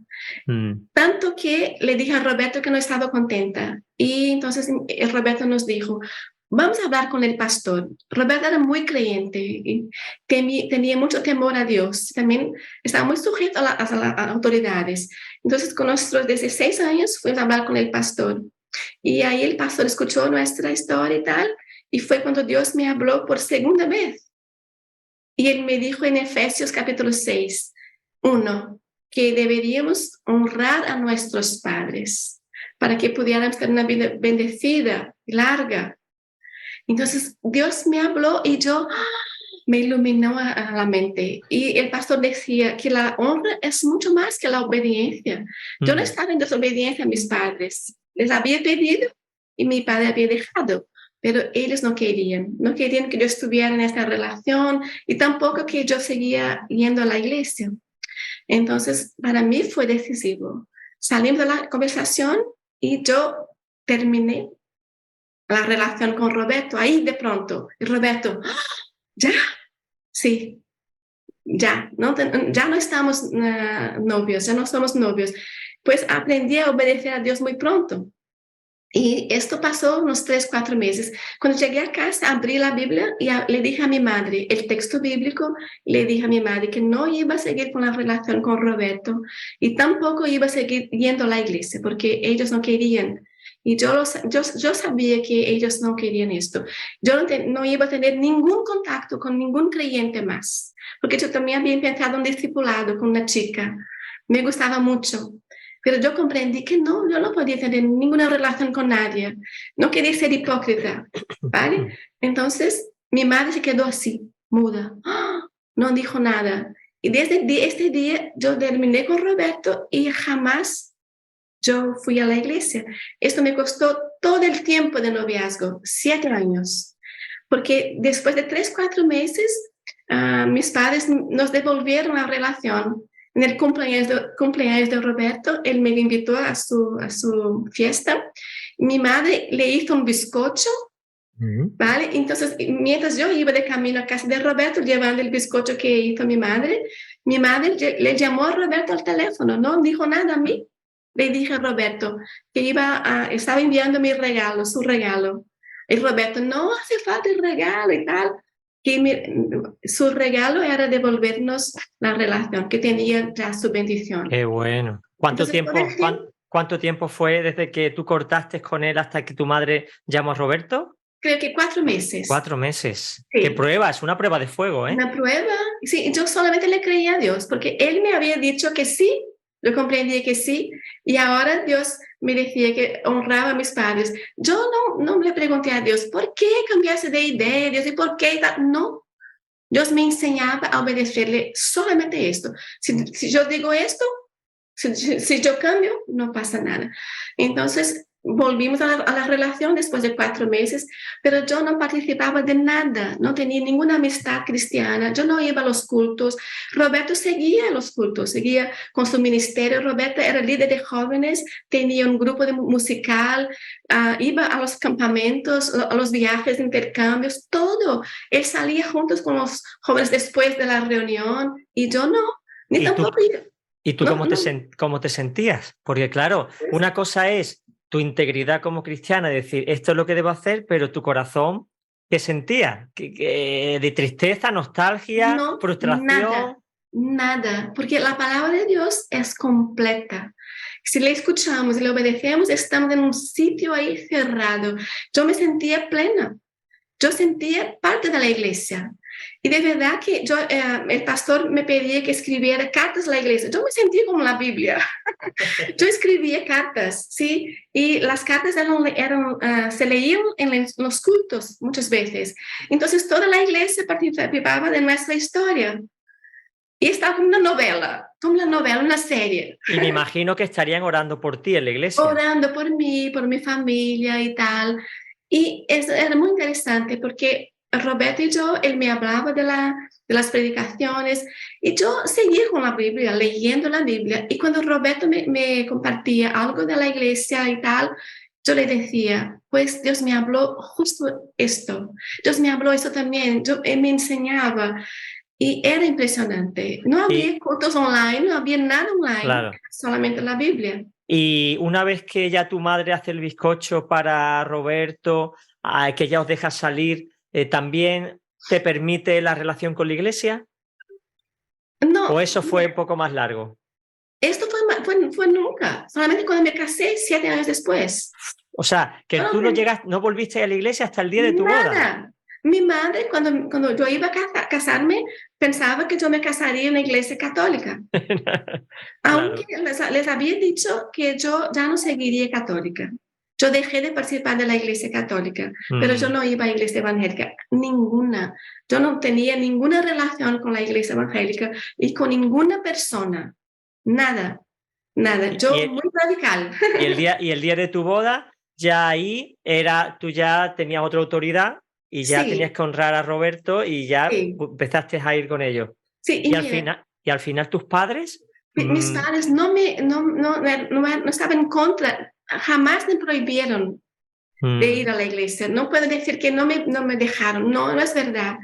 Tanto que le dije a Roberto que no estaba contenta. Y entonces Roberto nos dijo, vamos a hablar con el pastor. Roberto era muy creyente y tenía mucho temor a Dios. También estaba muy sujeto a las autoridades. Entonces con nuestros 16 años fuimos a hablar con el pastor. Y ahí el pastor escuchó nuestra historia y tal. Y fue cuando Dios me habló por segunda vez. Y él me dijo en Efesios capítulo 6, 1, que deberíamos honrar a nuestros padres para que pudiéramos tener una vida bendecida y larga. Entonces Dios me habló y yo me iluminó a la mente. Y el pastor decía que la honra es mucho más que la obediencia. Yo no estaba en desobediencia a mis padres. Les había pedido y mi padre había dejado. Pero ellos no querían que yo estuviera en esta relación y tampoco que yo seguía yendo a la iglesia. Entonces, para mí fue decisivo. Salimos de la conversación y yo terminé la relación con Roberto, ahí de pronto. Y Roberto, ¿ya? Sí, ya no estamos novios, ya no somos novios. Pues aprendí a obedecer a Dios muy pronto. Y esto pasó unos 3, 4 meses. Cuando llegué a casa, abrí la Biblia y le dije a mi madre el texto bíblico, le dije a mi madre que no iba a seguir con la relación con Roberto y tampoco iba a seguir yendo a la iglesia porque ellos no querían. Y yo sabía que ellos no querían esto. Yo no iba a tener ningún contacto con ningún creyente más, porque yo también había empezado un discipulado con una chica. Me gustaba mucho. Pero yo comprendí que no, yo no podía tener ninguna relación con nadie. No quería ser hipócrita, ¿vale? Entonces, mi madre se quedó así, muda. No dijo nada. Y desde este día yo terminé con Roberto y jamás yo fui a la iglesia. Esto me costó todo el tiempo de noviazgo, 7 años. Porque después de 3, 4 meses, mis padres nos devolvieron la relación. En el cumpleaños de Roberto, él me invitó a su fiesta. Mi madre le hizo un bizcocho, ¿vale? Entonces, mientras yo iba de camino a casa de Roberto, llevando el bizcocho que hizo mi madre le llamó a Roberto al teléfono, no dijo nada a mí. Le dije a Roberto que estaba enviando su regalo. Y Roberto, no hace falta el regalo y tal. Su regalo era devolvernos la relación, que tenía ya su bendición. Qué bueno. ¿Cuánto tiempo fue desde que tú cortaste con él hasta que tu madre llamó a Roberto? Creo que 4 meses. 4 meses. Sí. ¿Qué prueba? Es una prueba de fuego, ¿eh? Una prueba. Sí, yo solamente le creía a Dios, porque él me había dicho que sí, yo comprendí que sí, y ahora Dios me decía que honraba a mis padres. Yo no le pregunté a Dios, ¿por qué cambiaste de idea, Dios? ¿Y por qué? No. Dios me enseñaba a obedecerle solamente esto. Si yo digo esto, si yo cambio, no pasa nada. Entonces, volvimos a la relación después de 4 meses, pero yo no participaba de nada, no tenía ninguna amistad cristiana, yo no iba a los cultos. Roberto seguía los cultos, seguía con su ministerio. Roberto era líder de jóvenes, tenía un grupo musical, iba a los campamentos, a los viajes, intercambios, todo. Él salía juntos con los jóvenes después de la reunión y yo no, ni tampoco iba. ¿Y tú cómo te sentías? Porque claro, una cosa es tu integridad como cristiana, decir, esto es lo que debo hacer, pero tu corazón, ¿qué sentía? ¿De tristeza, nostalgia, frustración? Nada, porque la palabra de Dios es completa. Si le escuchamos y le obedecemos, estamos en un sitio ahí cerrado. Yo me sentía plena. Yo sentía parte de la iglesia. Y de verdad que el pastor me pedía que escribiera cartas a la iglesia. Yo me sentía como la Biblia. Yo escribía cartas, ¿sí? Y las cartas se leían en los cultos muchas veces. Entonces toda la iglesia participaba de nuestra historia. Y estaba como una novela, una serie. Y me imagino que estarían orando por ti en la iglesia. Orando por mí, por mi familia y tal. Y eso era muy interesante porque Roberto y yo, él me hablaba de las predicaciones y yo seguía con la Biblia, leyendo la Biblia. Y cuando Roberto me compartía algo de la iglesia y tal, yo le decía, pues Dios me habló justo esto. Dios me habló eso también. Él me enseñaba. Y era impresionante. No había cultos online, no había nada online, claro. solamente la Biblia. Y una vez que ya tu madre hace el bizcocho para Roberto, que ya os deja salir, ¿también te permite la relación con la iglesia? No. ¿O eso fue un poco más largo? Esto fue nunca, solamente cuando me casé 7 años después. O sea, que tú no volviste a la iglesia hasta el día de tu boda. Nada. Mi madre, cuando yo iba a casarme, pensaba que yo me casaría en la iglesia católica. Claro. Aunque les había dicho que yo ya no seguiría católica. Yo dejé de participar de la iglesia católica, pero yo no iba a iglesia evangélica, ninguna. Yo no tenía ninguna relación con la iglesia evangélica y con ninguna persona. Nada. Yo muy radical. Y el día de tu boda, ya ahí tú ya tenías otra autoridad y ya tenías que honrar a Roberto y ya empezaste a ir con ellos. Sí, y al final tus padres... Mis padres no estaban en contra, jamás me prohibieron de ir a la iglesia. No puedo decir que no me dejaron, no es verdad.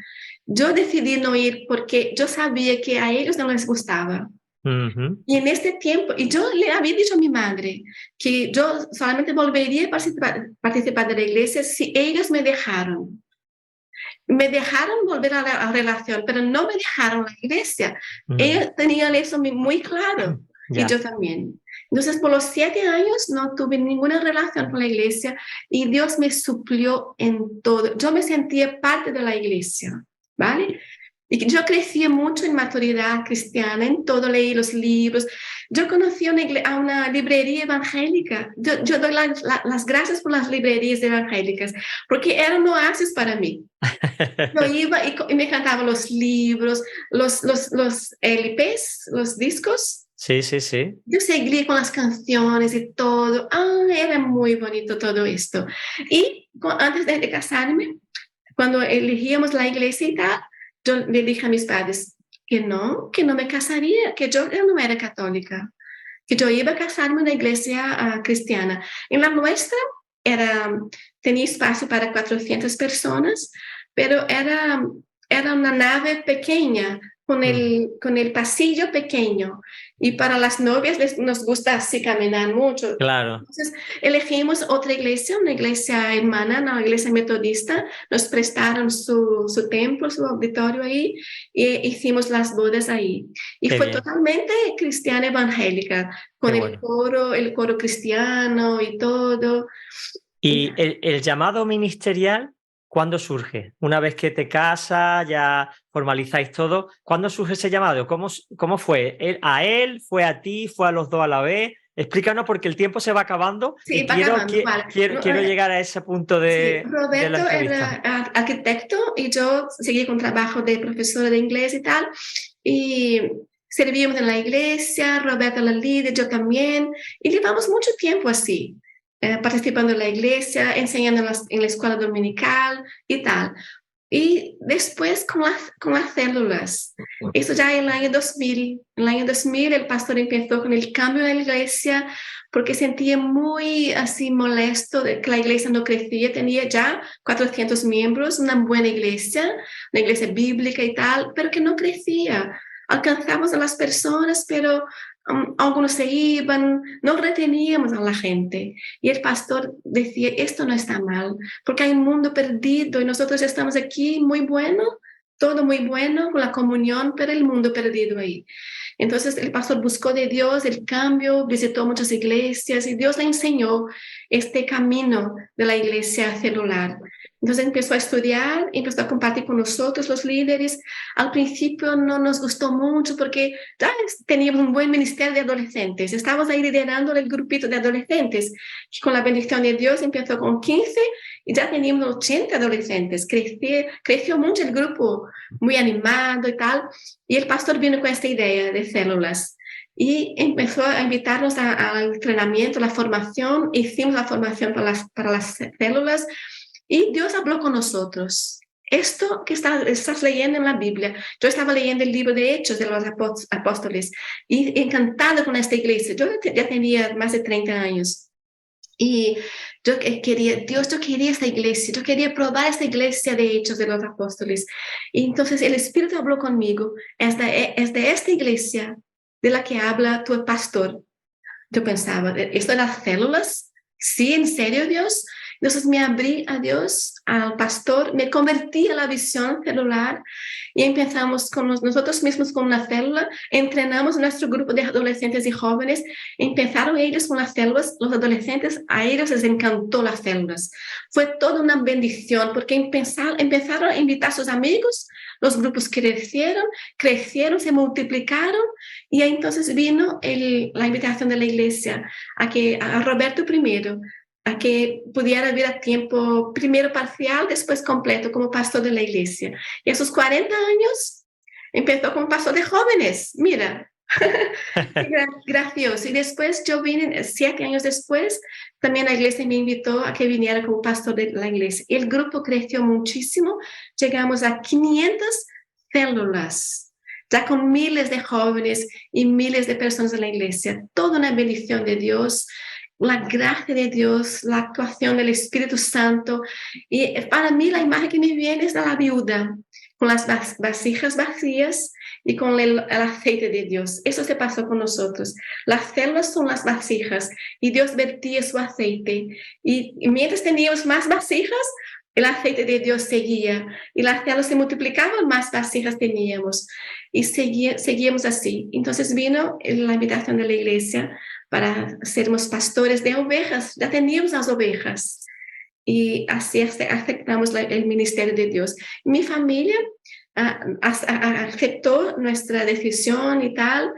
Yo decidí no ir porque yo sabía que a ellos no les gustaba. Y en este tiempo, y yo le había dicho a mi madre que yo solamente volvería a participar de la iglesia si ellos me dejaron. Me dejaron volver a la relación, pero no me dejaron la iglesia. Ellos tenían eso muy claro, y yo también. Entonces, por los 7 años no tuve ninguna relación con la iglesia y Dios me suplió en todo. Yo me sentía parte de la iglesia, ¿vale? Y yo crecí mucho en maturidad cristiana, en todo, leí los libros. Yo conocí a una librería evangélica. Yo doy las gracias por las librerías evangélicas, porque eran un oasis para mí. Yo iba y me cantaba los libros, los LPs, los discos. Sí. Yo seguía con las canciones y todo. Era muy bonito todo esto. Y antes de casarme, cuando elegíamos la iglesia y tal, yo le dije a mis padres que no me casaría, que yo no era católica, que yo iba a casarme en una iglesia cristiana. En la nuestra tenía espacio para 400 personas, pero era una nave pequeña, con el pasillo pequeño. Y para las novias nos gusta así caminar mucho. Claro. Entonces elegimos otra iglesia, una iglesia hermana, una iglesia metodista. Nos prestaron su templo, su auditorio ahí, y hicimos las bodas ahí. Y fue totalmente cristiana evangélica, con el coro cristiano y todo. ¿Y el llamado ministerial cuándo surge? Una vez que te casas, ya formalizáis todo, ¿cuándo surge ese llamado? ¿Cómo fue? ¿A él? ¿Fue a ti? ¿Fue a los dos a la vez? Explícanos porque el tiempo se va acabando y quiero llegar a ese punto de Roberto la entrevista. Era arquitecto y yo seguí con trabajo de profesora de inglés y tal. Y servíamos en la iglesia, Roberto la líder, yo también. Y llevamos mucho tiempo así. Participando en la iglesia, enseñando en la escuela dominical y tal. Y después con las células. Eso ya en el año 2000. En el año 2000 el pastor empezó con el cambio en la iglesia porque sentía muy así molesto de que la iglesia no crecía. Tenía ya 400 miembros, una buena iglesia, una iglesia bíblica y tal, pero que no crecía. Alcanzamos a las personas, pero algunos se iban, no reteníamos a la gente. Y el pastor decía, esto no está mal, porque hay un mundo perdido y nosotros estamos aquí muy bueno, todo muy bueno, con la comunión, pero el mundo perdido ahí. Entonces el pastor buscó de Dios el cambio, visitó muchas iglesias y Dios le enseñó este camino de la iglesia celular. Entonces empezó a estudiar, empezó a compartir con nosotros los líderes. Al principio no nos gustó mucho porque ya teníamos un buen ministerio de adolescentes. Estábamos ahí liderando el grupito de adolescentes. Y con la bendición de Dios empezó con 15 y ya teníamos 80 adolescentes. Creció mucho el grupo, muy animado y tal. Y el pastor vino con esta idea de células. Y empezó a invitarnos al entrenamiento, la formación. Hicimos la formación para las células. Y Dios habló con nosotros. Esto que estás leyendo en la Biblia, yo estaba leyendo el libro de Hechos de los Apóstoles y encantada con esta iglesia. Yo ya tenía más de 30 años. Y yo quería esta iglesia, yo quería probar esta iglesia de Hechos de los Apóstoles. Y entonces el Espíritu habló conmigo, es de esta iglesia de la que habla tu pastor. Yo pensaba, ¿esto de las células? ¿Sí, en serio, Dios? Entonces me abrí a Dios, al pastor, me convertí a la visión celular y empezamos con nosotros mismos con una célula, entrenamos nuestro grupo de adolescentes y jóvenes, empezaron ellos con las células, los adolescentes, a ellos les encantó las células. Fue toda una bendición porque empezaron a invitar a sus amigos, los grupos crecieron, se multiplicaron y entonces vino la invitación de la iglesia a Roberto primero, a que pudiera vir a tiempo, primero parcial, después completo, como pastor de la iglesia. Y a sus 40 años, empezó como pastor de jóvenes. Mira, gracioso. Y después yo vine, 7 años después, también la iglesia me invitó a que viniera como pastor de la iglesia. El grupo creció muchísimo, llegamos a 500 células, ya con miles de jóvenes y miles de personas en la iglesia. Toda una bendición de Dios, la gracia de Dios, la actuación del Espíritu Santo. Y para mí la imagen que me viene es de la viuda, con las vasijas vacías y con el aceite de Dios. Eso se pasó con nosotros. Las células son las vasijas y Dios vertía su aceite. Y mientras teníamos más vasijas, el aceite de Dios seguía y las células se multiplicaban, más vasijas teníamos. Y seguíamos así. Entonces vino la invitación de la iglesia para sermos pastores de ovejas. Ya teníamos las ovejas y así aceptamos el ministerio de Dios. Mi familia aceptó nuestra decisión y tal.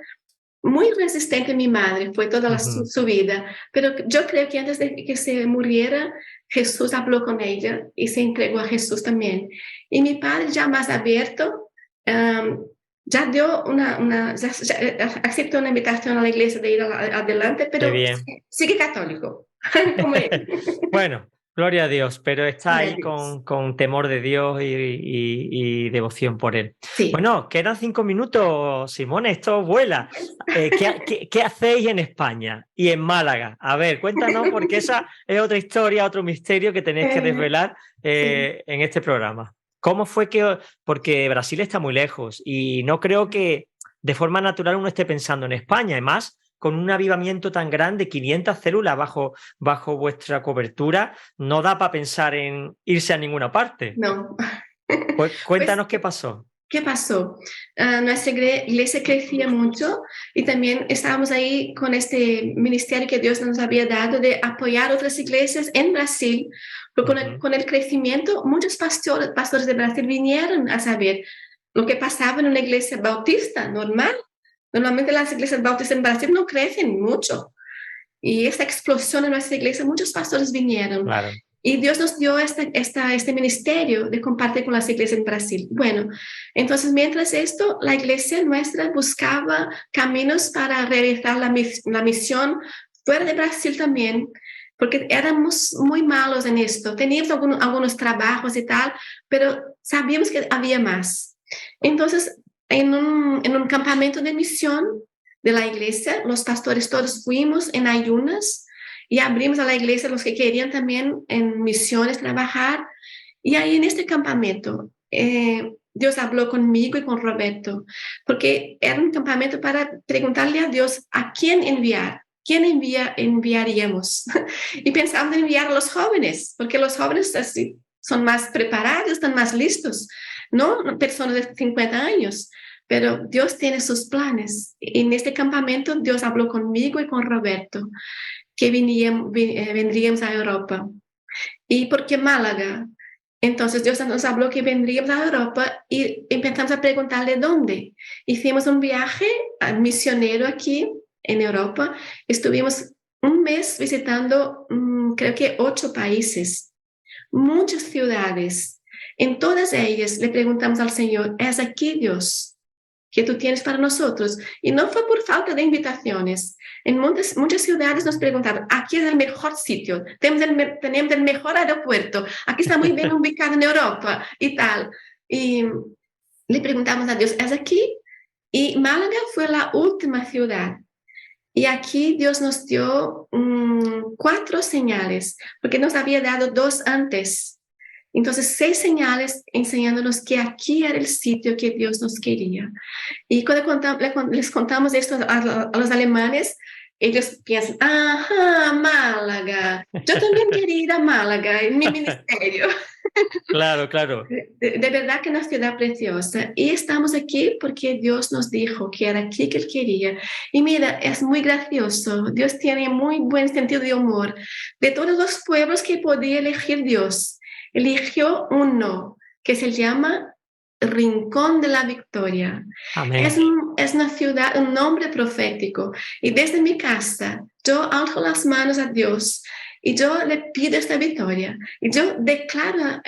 Muy resistente mi madre, fue toda su vida, pero yo creo que antes de que se muriera, Jesús habló con ella y se entregó a Jesús también. Y mi padre, ya más abierto, ya dio ya aceptó una invitación a la iglesia de ir adelante, pero sigue católico. Como él. Bueno, gloria a Dios, pero está ahí con temor de Dios y devoción por él. Sí. Bueno, quedan 5 minutos, Simone, esto vuela. ¿Qué hacéis en España y en Málaga? A ver, cuéntanos, porque esa es otra historia, otro misterio que tenéis que desvelar en este programa. ¿Cómo fue porque Brasil está muy lejos y no creo que de forma natural uno esté pensando en España, además con un avivamiento tan grande, 500 células bajo vuestra cobertura, no da para pensar en irse a ninguna parte? No. Pues cuéntanos qué pasó. ¿Qué pasó? Nuestra iglesia crecía mucho y también estábamos ahí con este ministerio que Dios nos había dado de apoyar otras iglesias en Brasil. Pero con el crecimiento, muchos pastores de Brasil vinieron a saber lo que pasaba en una iglesia bautista normal. Normalmente las iglesias bautistas en Brasil no crecen mucho. Y esta explosión en nuestra iglesia, muchos pastores vinieron. Claro. Y Dios nos dio este ministerio de compartir con las iglesias en Brasil. Bueno, entonces mientras esto, la iglesia nuestra buscaba caminos para realizar la misión fuera de Brasil también, porque éramos muy malos en esto. Teníamos algunos trabajos y tal, pero sabíamos que había más. Entonces, en un campamento de misión de la iglesia, los pastores todos fuimos en ayunas y abrimos a la iglesia los que querían también en misiones trabajar. Y ahí en este campamento, Dios habló conmigo y con Roberto, porque era un campamento para preguntarle a Dios a quién enviar. ¿Quién enviaríamos? Y pensamos en enviar a los jóvenes, porque los jóvenes así son más preparados, están más listos. no personas de 50 años, pero Dios tiene sus planes. Y en este campamento Dios habló conmigo y con Roberto, que vendríamos a Europa. ¿Y por qué Málaga? Entonces Dios nos habló que vendríamos a Europa y empezamos a preguntarle dónde. Hicimos un viaje misionero aquí en Europa. Estuvimos un mes visitando, creo que 8 países, muchas ciudades. En todas ellas le preguntamos al Señor, ¿es aquí Dios que tú tienes para nosotros? Y no fue por falta de invitaciones. En muchas ciudades nos preguntaron, aquí es el mejor sitio, tenemos el mejor aeropuerto, aquí está muy bien ubicado en Europa y tal. Y le preguntamos a Dios, ¿es aquí? Y Málaga fue la última ciudad. Y aquí Dios nos dio 4 señales, porque nos había dado 2 antes. Entonces, 6 señales enseñándonos que aquí era el sitio que Dios nos quería. Y cuando les contamos esto a los alemanes, ellos piensan, ajá, Málaga. Yo también quería ir a Málaga en mi ministerio. Claro, claro. De verdad que es una ciudad preciosa. Y estamos aquí porque Dios nos dijo que era aquí que Él quería. Y mira, es muy gracioso. Dios tiene muy buen sentido de humor. De todos los pueblos que podía elegir Dios, eligió uno que se llama Rincón de la Victoria. Amén. Es una ciudad, un nombre profético. Y desde mi casa, yo alzo las manos a Dios y yo le pido esta victoria. Y yo declaro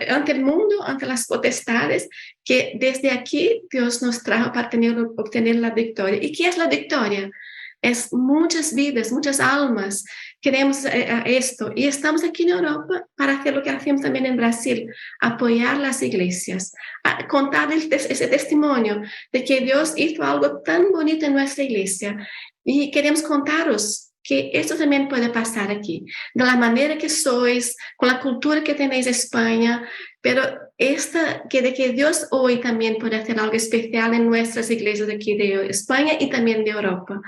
ante el mundo, ante las potestades, que desde aquí Dios nos trajo para obtener la victoria. ¿Y qué es la victoria? Es muchas vidas, muchas almas. Queremos esto. Y estamos aquí en Europa para hacer lo que hacemos también en Brasil, apoyar las iglesias, contar ese testimonio de que Dios hizo algo tan bonito en nuestra iglesia. Y queremos contaros que esto también puede pasar aquí, de la manera que sois, con la cultura que tenéis en España, pero de que Dios hoy también puede hacer algo especial en nuestras iglesias aquí de España y también de Europa.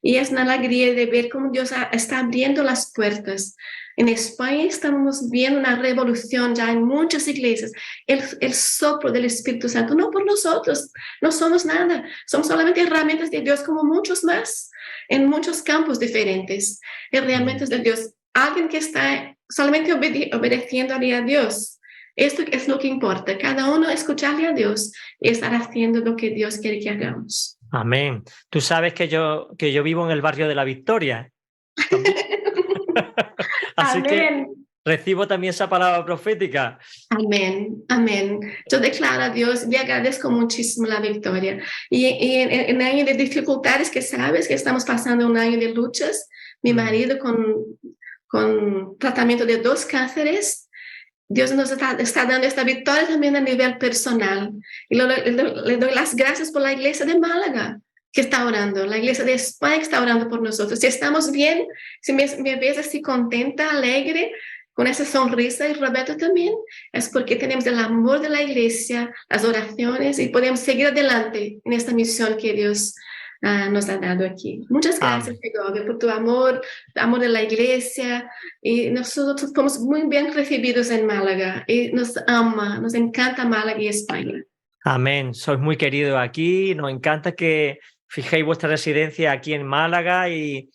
Y es una alegría de ver cómo Dios está abriendo las puertas. En España estamos viendo una revolución ya en muchas iglesias, el soplo del Espíritu Santo, no por nosotros, no somos nada, somos solamente herramientas de Dios como muchos más, en muchos campos diferentes, herramientas de Dios. Alguien que está solamente obedeciéndole a Dios. Esto es lo que importa, cada uno escucharle a Dios y estar haciendo lo que Dios quiere que hagamos. Amén. Tú sabes que yo vivo en el barrio de La Victoria. Así Amén. Que recibo también esa palabra profética. Amén, amén. Yo declaro a Dios, le agradezco muchísimo la victoria. Y en año de dificultades, que sabes que estamos pasando un año de luchas, mi marido con tratamiento de 2 cánceres, Dios nos está dando esta victoria también a nivel personal. Y le doy las gracias por la iglesia de Málaga que está orando, la iglesia de España que está orando por nosotros. Si estamos bien, si me ves así contenta, alegre, con esa sonrisa, y Roberto también, es porque tenemos el amor de la iglesia, las oraciones, y podemos seguir adelante en esta misión que Dios nos ha dado aquí. Muchas gracias, Segovia, por tu amor, el amor de la iglesia, y nosotros fomos muy bien recibidos en Málaga, y nos encanta Málaga y España. Amén, sois muy queridos aquí, nos encanta que fijéis vuestra residencia aquí en Málaga y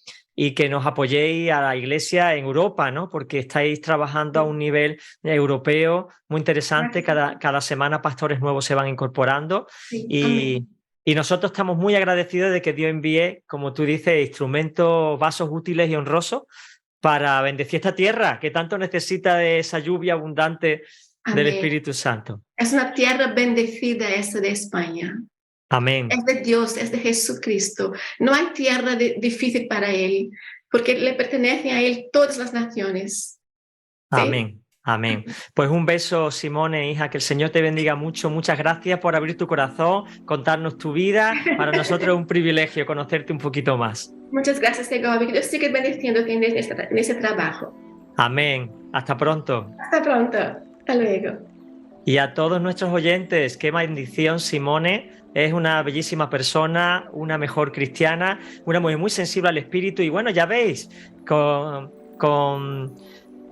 que nos apoyéis a la iglesia en Europa, ¿no? Porque estáis trabajando a un nivel europeo muy interesante, cada semana pastores nuevos se van incorporando y nosotros estamos muy agradecidos de que Dios envíe, como tú dices, instrumentos, vasos útiles y honrosos para bendecir esta tierra que tanto necesita de esa lluvia abundante del Espíritu Santo. Es una tierra bendecida esta de España. Amén. Es de Dios, es de Jesucristo. No hay tierra difícil para Él, porque le pertenecen a Él todas las naciones. ¿Sí? Amén. Amén. Pues un beso, Simone, hija, que el Señor te bendiga mucho. Muchas gracias por abrir tu corazón, contarnos tu vida. Para nosotros es un privilegio conocerte un poquito más. Muchas gracias, Segovia. Que Dios siga bendiciéndote en ese trabajo. Amén. Hasta pronto. Hasta pronto. Hasta luego. Y a todos nuestros oyentes, qué bendición, Simone. Es una bellísima persona, una mejor cristiana, una mujer muy sensible al espíritu. Y bueno, ya veis, con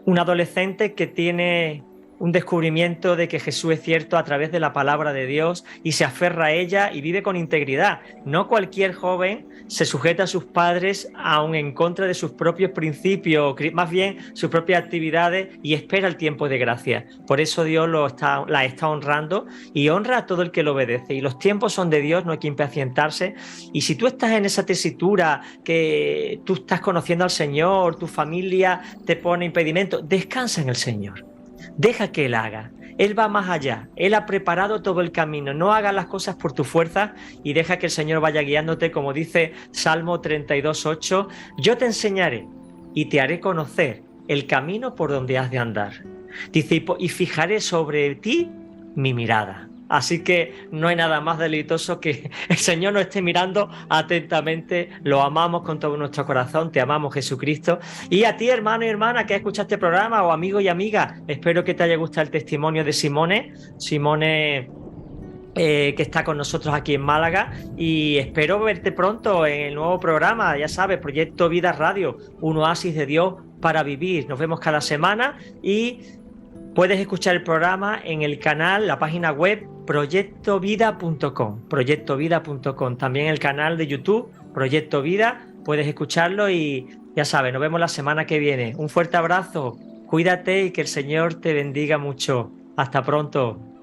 un adolescente que tiene un descubrimiento de que Jesús es cierto a través de la palabra de Dios y se aferra a ella y vive con integridad. No cualquier joven se sujeta a sus padres aun en contra de sus propios principios, más bien sus propias actividades, y espera el tiempo de gracia. Por eso Dios la está honrando y honra a todo el que lo obedece. Y los tiempos son de Dios, no hay que impacientarse. Y si tú estás en esa tesitura, que tú estás conociendo al Señor, tu familia te pone impedimento, descansa en el Señor. Deja que Él haga. Él va más allá. Él ha preparado todo el camino. No hagas las cosas por tu fuerza y deja que el Señor vaya guiándote, como dice Salmo 32:8. Yo te enseñaré y te haré conocer el camino por donde has de andar. Dice, y fijaré sobre ti mi mirada. Así que no hay nada más deleitoso que el Señor nos esté mirando atentamente. Lo amamos con todo nuestro corazón, te amamos, Jesucristo. Y a ti, hermano y hermana, que has escuchado este programa, o amigo y amiga, espero que te haya gustado el testimonio de Simone, que está con nosotros aquí en Málaga, y espero verte pronto en el nuevo programa, ya sabes, Proyecto Vida Radio, un oasis de Dios para vivir. Nos vemos cada semana y puedes escuchar el programa en el canal, la página web proyectovida.com, también el canal de YouTube Proyecto Vida, puedes escucharlo y ya sabes, nos vemos la semana que viene. Un fuerte abrazo, cuídate y que el Señor te bendiga mucho. Hasta pronto.